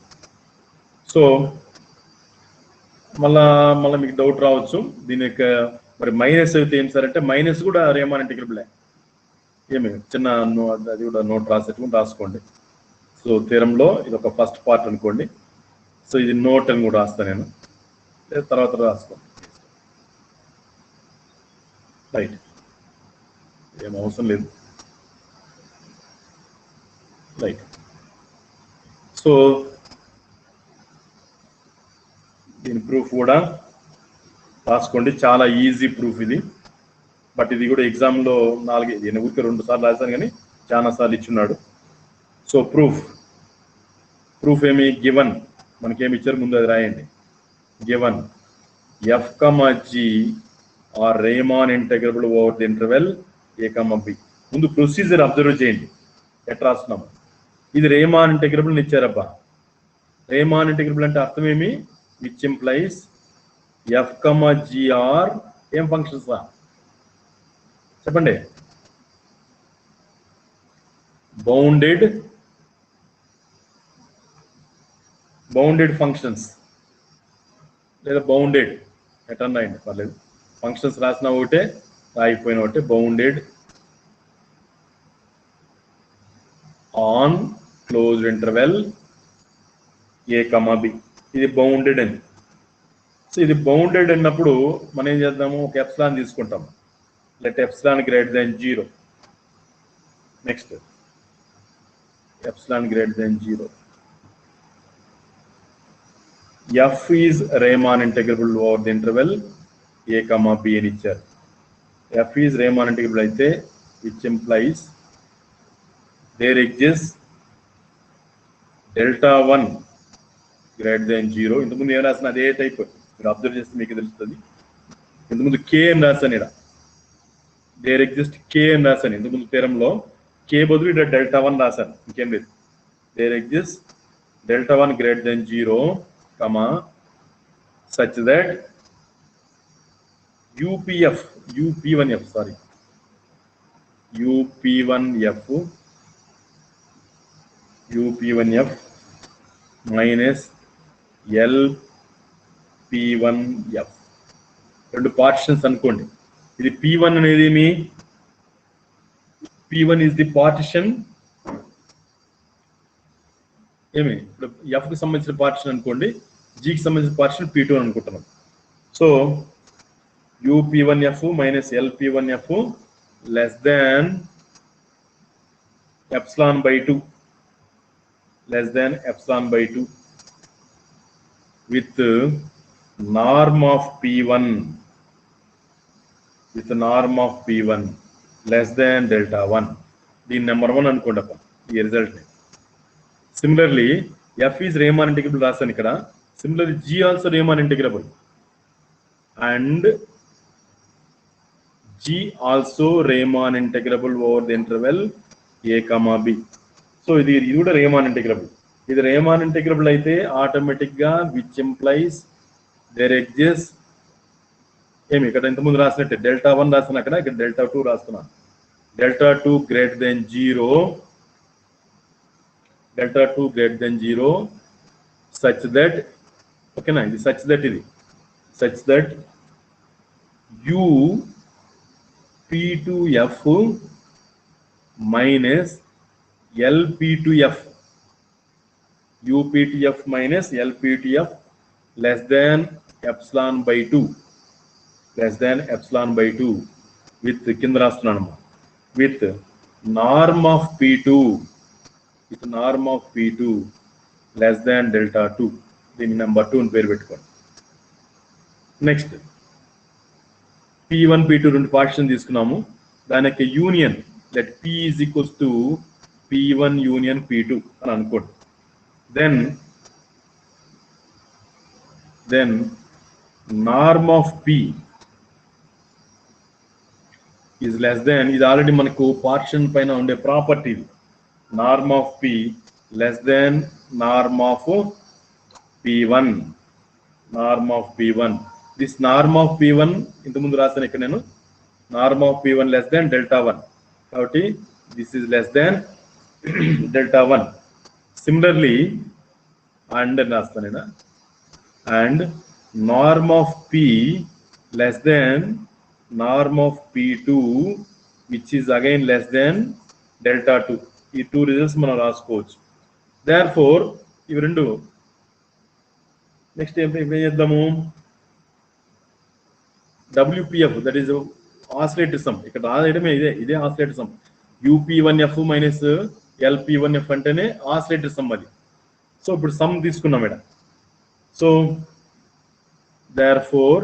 సో మళ్ళా మీకు డౌట్ రావచ్చు, దీని యొక్క మరి మైనస్ అయితే ఏం సార్ అంటే, మైనస్ కూడా రేమాన్ ఇంటిగ్రబులే. ఏమి చిన్న అది కూడా నోట్ రాసుకోండి. సో థీరంలో ఇది ఒక ఫస్ట్ పార్ట్ అనుకోండి. సో ఇది నోట్ అని కూడా రాస్తాను నేను, తర్వాత రాసుకోండి. రైట్, ఏం అవసరం లేదు. రైట్, సో దీని ప్రూఫ్ కూడా రాసుకోండి, చాలా ఈజీ ప్రూఫ్ ఇది. బట్ ఇది కూడా ఎగ్జామ్లో 4 ఊరికి 2 సార్లు రాశాను, కానీ చాలా సార్లు ఇచ్చున్నాడు. సో ప్రూఫ్ ఏమి, గివన్ మనకేమి ఇచ్చారు ముందు అది రాయండి. Given f comma g are Riemann integrable over the interval a comma b. ముందు ప్రొసీజర్ అబ్జర్వ్ చేయండి, ఎట్లా రాస్తున్నాము. ఇది రేమాన్ ఇంటెగ్రబుల్ ఇచ్చారబ్బా. రేమాన్ ఇంటెగ్రబుల్ అంటే అర్థం ఏమి, which implies f comma g are ఏం ఫంక్షన్స్ చెప్పండి, బౌండెడ్ ఫంక్షన్స్ లేదా బౌండెడ్ ఎటన్నా రాయండి పర్లేదు. ఫంక్షన్స్ రాసిన ఒకటే, రాయిపోయిన ఒకటే. Bounded on closed interval a comma b. ఇది బౌండెడ్ అని. సో ఇది బౌండెడ్ అన్నప్పుడు మనం ఏం చేద్దాము, ఒక ఎప్సిలాన్ తీసుకుంటాం. Let epsilon greater than 0. Next epsilon greater than 0. f is Riemann integrable over the interval a comma b అని ఇచ్చారు. f is Riemann integrable అయితే which implies there exists delta 1 greater than 0. ఇంతకుముందు ఏం రాసిన అదే టైప్, మీరు observe చేస్తే మీకు తెలుస్తుంది. ఇంతకుముందు k అని రాశాను, ఇక్కడ there exists k అని రాశాను. ఇంతకుముందు థీరంలో k బదులు ఇక్కడ డెల్టా 1 రాశాను, ఇంకేం లేదు. there exists delta 1 greater than 0 comma such that UP1F minus LP1F రెండు పార్టిషన్స్ అనుకోండి. ఇది P1 అనేది ఏమి, P1 is the partition ఏమి, ఇప్పుడు F కి సంబంధించిన పార్టిషన్ అనుకోండి, G కి సంబంధించిన పార్టిషన్ P2 అనుకుంటున్నాం. So UP1F minus LP1F less than epsilon by 2 with norm of P1 less than delta 1. దీని నెంబర్ 1 అనుకోండి అప్ప ఈ రిజల్ట్ ని. Similarly F is Riemann integrable రాశాను ఇక్కడ. Similarly G also Riemann integrable and G also Riemann integrable over the interval a comma b. So ఇది కూడా Riemann integrable. ఇది Riemann integrable అయితే ఆటోమేటిక్ గా which implies there exists ఏమి, ఇక్కడ ఇంతకుముందు రాసినట్టే డెల్టా 1 రాసిన, అక్కడ ఇక్కడ డెల్టా 2 రాస్తున్నాను. Delta 2 greater than 0 such that ఓకేనా, ఇది such that ఇది such that u p2f minus lp2f uptf minus lptf less than epsilon by 2 with కింద రాస్తున్నాను with norm of p2 less than delta 2. దీని నెంబర్ 2 అని పేరు పెట్టుకోండి. నెక్స్ట్ p1 p2 రెండు పార్టిషన్ తీసుకున్నాము, దాని యొక్క union let p is equals to p1 union p2 అని అనుకోండి. then norm of p is less than, ఇది ఆల్రెడీ మనకు పార్టిషన్ పైన ఉండే property, norm of p less than norm of p1. this norm of p1 ఇంత ముందు రాసాను ఇక్కడ నేను, norm of p1 less than delta 1, కాబట్టి this is less than delta 1. similarly and రాస్తాను, and norm of p less than norm of p2 which is again less than delta 2. ఈ 2 results మనం రాసుకోవచ్చు. therefore ఇవి రెండు. నెక్స్ట్ ఏం చేద్దాము, WPF that is oscillator some. ఇక్కడ రాయడమే ఇదే oscillator some. UP1F minus LP1F అంటేనే ఆసిలేటర్ సమ్ అది. సో ఇప్పుడు సమ్ తీసుకున్నాం ఇక్కడ. So therefore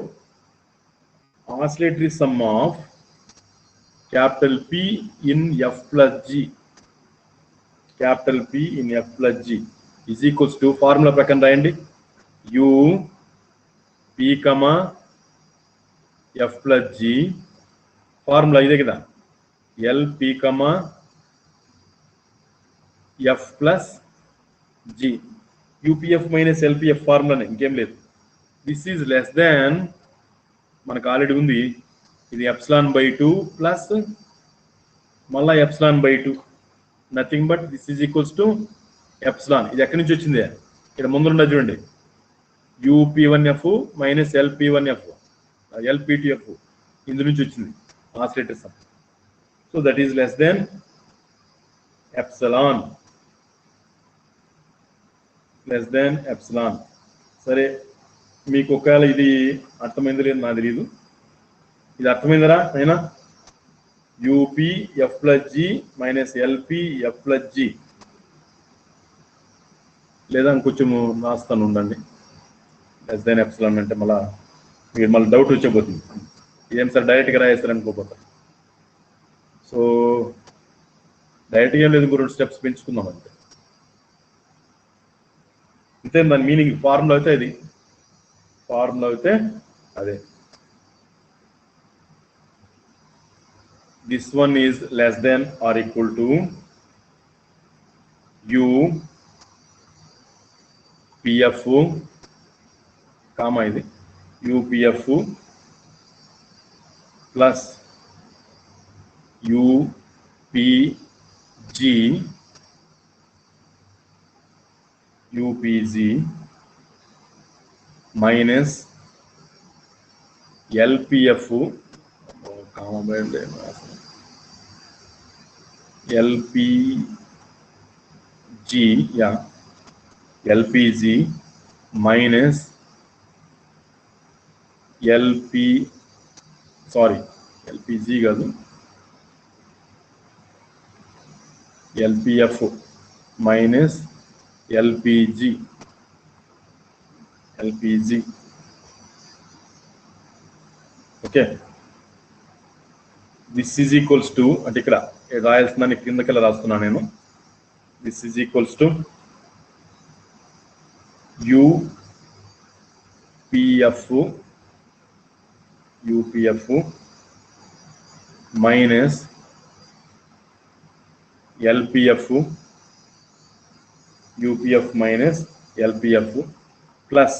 oscillatory sum of capital P in F plus G, capital P in F plus G is equals to, formula ప్రకారం రాయండి, U P, F plus G, formula ఇదే కదా, LP, F plus G, UPF minus LPF ఫార్ములానే, ఇంకేం లేదు. This is less than, మనకు already ఉంది ఇది epsilon by 2 plus మళ్ళా epsilon by 2, nothing but this is equals to epsilon. ఇది ఎక్కడి నుంచి వచ్చింది, ఇక్కడ ముందుండ చూడండి, UP1F మైనస్ LP2F ఇందు నుంచి వచ్చింది oscillator some. So that is less than epsilon, సరే మీకు ఒకవేళ ఇది అర్థమైంది లేదు నాకు తెలియదు, ఇది అర్థమైందరా అయినా, UPF plus G minus LPF plus G, లేదా ఇంకొంచెం రాస్తాను ఉండండి, లెస్ దెన్ ఎప్సిలాన్ అంటే మీరు మళ్ళీ డౌట్ వచ్చేపోతుంది, ఇదేం సార్ డైరెక్ట్గా రాయేస్తారు అనుకోపోతారు. సో డైరెక్ట్గా ఏం లేదు, ఇంకో 2 స్టెప్స్ పెంచుకుందాం అంతే. దాని మీనింగ్ ఫార్ములా అయితే ఇది, అదే. This one is less than or equal to UPF, ఇది UPF plus UPG minus LPF, LPG minus LPG కాదు, LPF minus LPG. Okay, this is equals to, అంటే ఇక్కడ రాయాల్సిందని కిందకెళ్ళి రాస్తున్నాను నేను, this is equals to UPF minus LPF, UPF minus LPF plus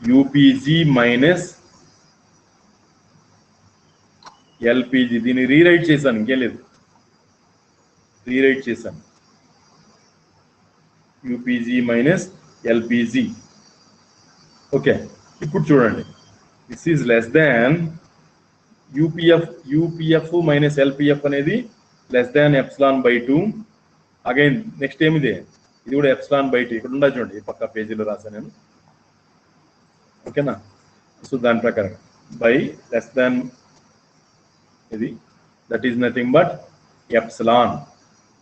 UPG minus LPG. దీన్ని rewrite చేశాను, ఇంకేం లేదు, rewrite చేశాను. యూపీజీ మైనస్ ఎల్పీజీ. ఓకే, ఇప్పుడు చూడండి, this is less than UPF minus ఎల్పీఎఫ్ అనేది లెస్ దాన్ ε/2. అగైన్ నెక్స్ట్ ఏమిది, ఇది కూడా ε/2. ఇక్కడ ఉండాలి చూడండి, ఈ పక్క పేజీలో రాశాను నేను. ఓకేనా? సో దాని ప్రకారం బై లెస్ దాన్ ఇది, that is nothing but epsilon.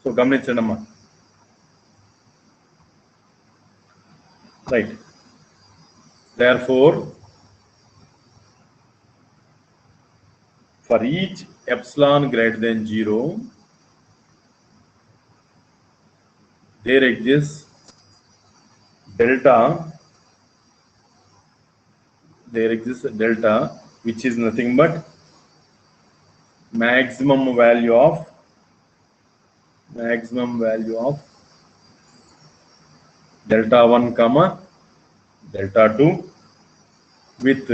So గమనించండి అమ్మా. Right, therefore for each epsilon greater than 0 there exists delta which is nothing but maximum value of delta 1 comma delta 2 with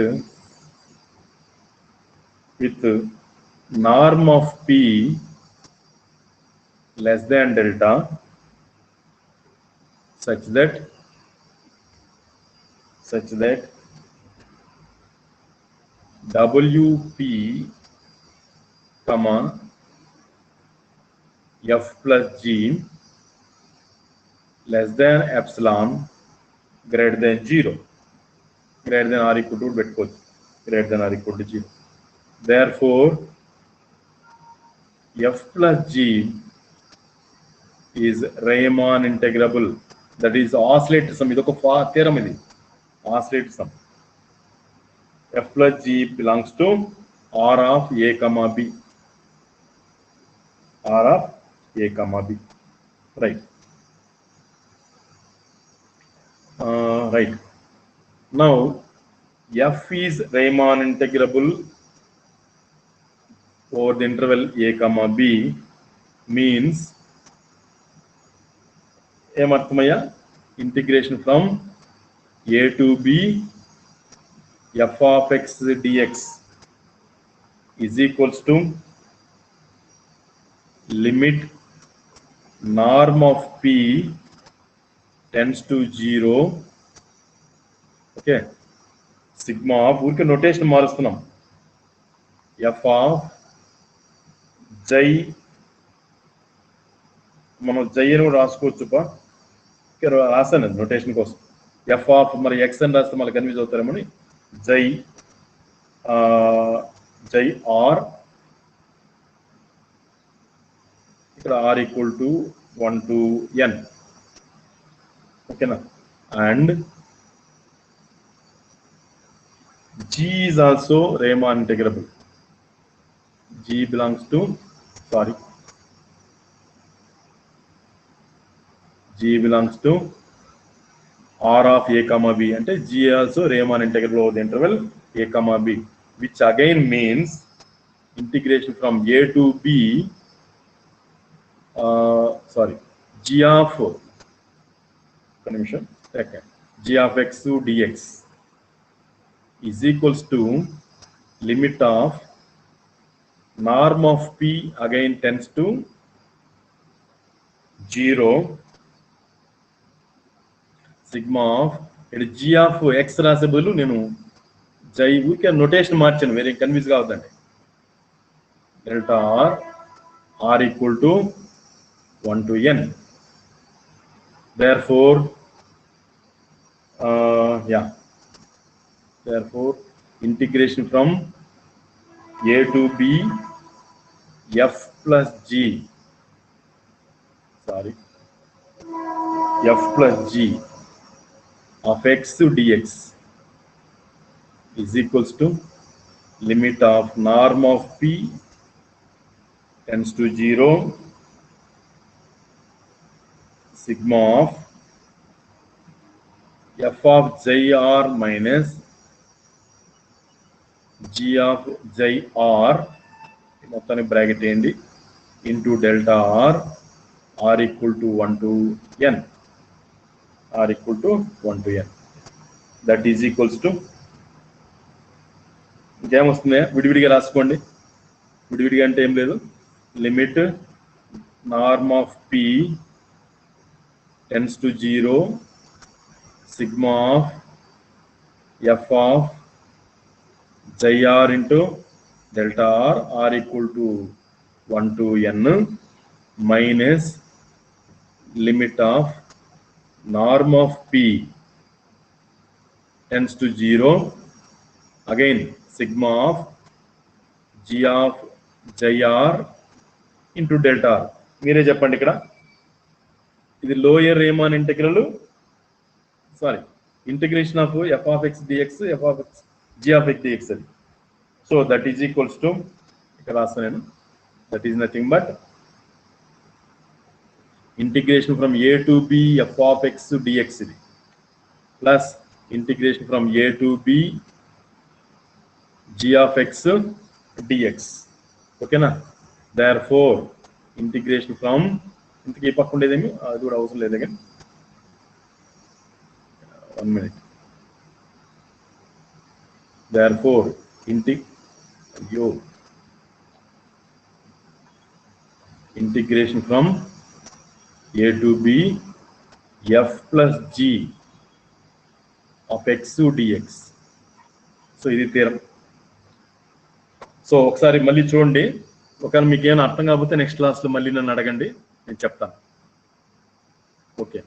norm of p less than delta such that wp comma f plus g less than epsilon greater than 0, greater than or equal to పెట్టుకోవచ్చు, greater than or equal to 0. Therefore f plus g is Riemann integrable, that is oscillator sum. ఇది ఒక theorem, ఇది oscillator sum. f plus g belongs to r of a comma b, right? Right, now f is Riemann integrable over the interval a comma b means ఏమర్థమయ్యా, integration from a to b f of x dx is equals to limit norm of p tends to 0. Okay, sigma of, ఊరికే notation మారుస్తున్నాం, F of జై, మనం జై అని కూడా రాసుకోవచ్చు, రాశాను notation కోసం. ఎఫ్ ఆఫ్ మరి ఎక్స్ అని రాస్తే మళ్ళీ కన్ఫ్యూజ్ అవుతారేమని, జై ఆర్, ఇక్కడ R equal to 1 to n. ఓకేనా? And G is also Riemann integrable. G belongs to R of a comma b, ante G also Riemann integrable over the interval a comma b, which again means integration from a to b, G of G of x to dx is equals to limit of norm of p again tends to 0, sigma of g of x రాసే బదులు నేను జై ఊరికే notation మార్చాను, వేరే confuse కావద్దండి. Delta r equal to 1 to n. Therefore integration from a to b f plus g of x to dx is equals to limit of norm of p tends to 0, sigma of f of jr minus g of jr మొత్తాన్ని bracket వేయండి into delta r equal to 1 to n, that is equals to ఇంకేమొస్తుంది, విడివిడిగా రాసుకోండి. విడివిడిగా అంటే ఏం లేదు, limit norm of p tends to 0, sigma of f of xi r into delta r equal to 1 to n minus limit of norm of p tends to 0, again sigma of g of xi r into delta r. మీరే చెప్పండి ఇక్కడ ఇది lower Riemann integral sorry integration of f of x dx f of x g of x dx అది. So that is equals to ఇక్కడ రాస్తాను నేను, that is nothing but integration from a to b f of x dx ఇది plus integration from a to b g of x dx. ఓకేనా? There four integration from ఇంతకీ పక్క ఉండేదేమి అది కూడా అవసరం లేదు కానీ 1 minute. Therefore integration from a to b f plus g of x to dx. So ఇది థీరం. సో ఒకసారి మళ్ళీ చూడండి, ఒకవేళ మీకు ఏమైనా అర్థం కాకపోతే నెక్స్ట్ క్లాస్లో మళ్ళీ నన్ను అడగండి, నేను చెప్తాను. ఓకే.